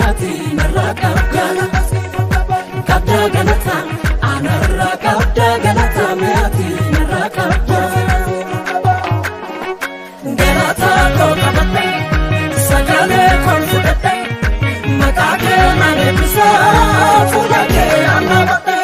miati naraka kabda galata anarra kabda galata miati naraka galata ko kabate sagale kon fudate makake mane bisa fulake amabate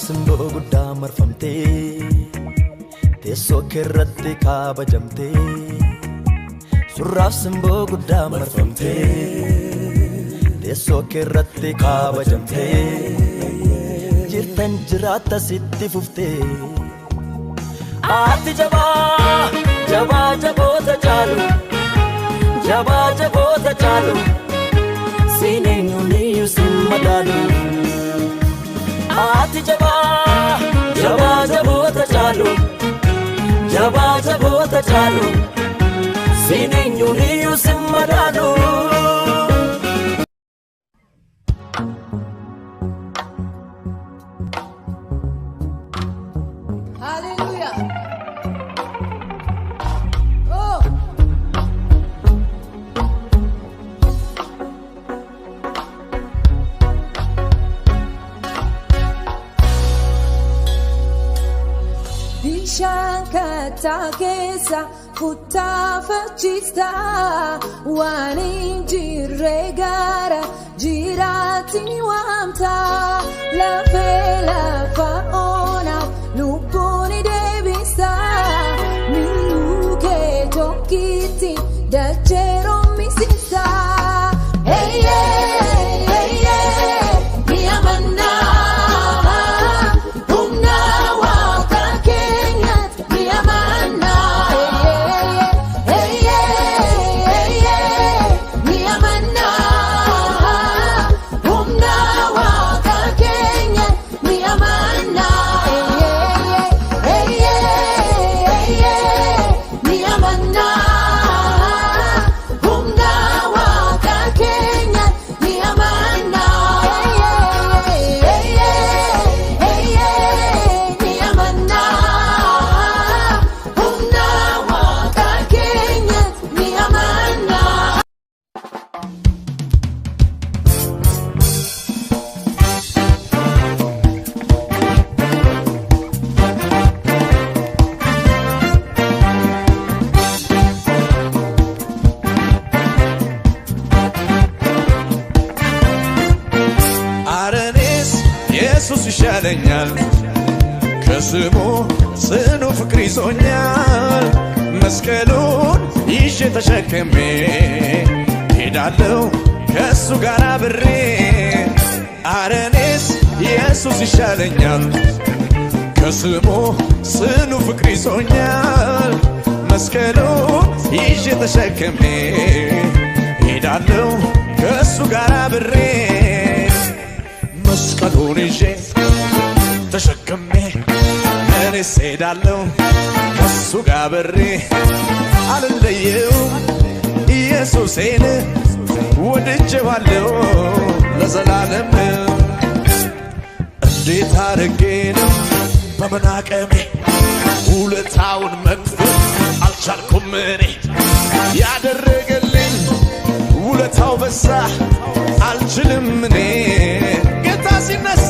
Simbo gudda marfamte tesso kerratti kabajamte surraaf simbo gudda marfamte tesso kerratti kabajamte jirtan jiraata sitti fufte ati jaba jabota chalu sineenyuni yusimadalu ati jaba jabota chalu sineenyuni yusimadalu Hallelujah. Oh. Shankata kesa kutafachista waninji regara jiratini wamta la fela faona luponi debista miluke tokiti dachero misista hey yeah, hey yeah, diamanda ኢየሱስ ይሻለኛል ከስሙ ጽኑ ፍቅር ይዞኛል መስቀሉን ይዤ ተሸክሜ ሄዳለሁ ከሱ ጋር አብሬ አረኔስ ኢየሱስ ይሻለኛል ከስሙ ጽኑ ፍቅር ይዞኛል መስቀሉን ይዤ ተሸክሜ ሄዳለሁ ከሱ ጋር አብሬ መስቀሉን ይዤ ተሸክሜ እኔስ ሄዳለሁ ከሱ ጋር አብሬ አልለየው ኢየሱሴን ወድጄዋለሁ ለዘላለም እንዴት አድርጌ ነው በምን አቅሜ ውለታውን መክፈል አልቻልኩም እኔ ያደረገልኝ ውለታው በዛ አልችልም እኔ ጌታ ሲነሳ